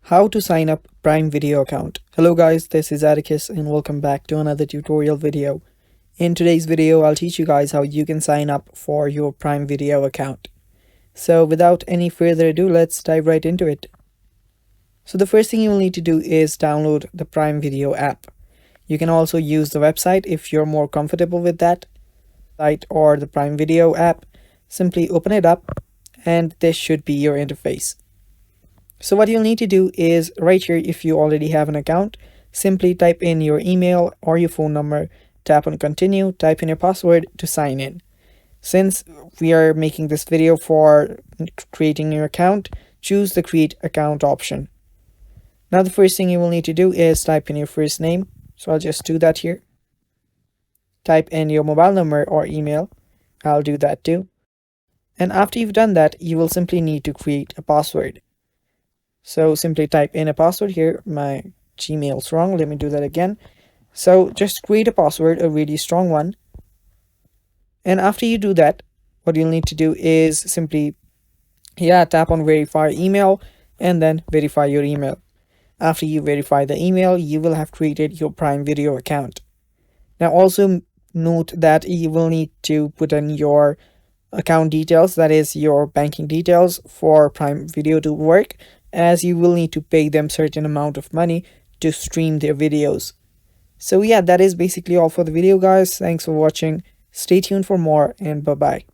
How to sign up Prime Video account. Hello guys, this is Atticus and welcome back to another tutorial video. In today's video, I'll teach you guys how you can sign up for your Prime Video account. So without any further ado, let's dive right into it. So the first thing you will need to do is download the Prime Video app. You can also use the website if you're more comfortable with that site or the Prime Video app. Simply open it up and this should be your interface. So what you'll need to do is right here, if you already have an account, simply type in your email or your phone number, tap on continue, type in your password to sign in. Since we are making this video for creating your account, choose the create account option. Now the first thing you will need to do is type in your first name. So I'll just do that here. Type in your mobile number or email. I'll do that too. And after you've done that, you will simply need to create a password. So simply type in a password here. My Gmail's wrong. Let me do that again. So just create a password, a really strong one. And after you do that, what you'll need to do is simply, tap on verify email and then verify your email. After you verify the email, you will have created your Prime Video account. Now also note that you will need to put in your account details, that is your banking details for Prime Video to work, as you will need to pay them certain amount of money to stream their videos. So that is basically all for the video guys. Thanks for watching. Stay tuned for more and bye bye.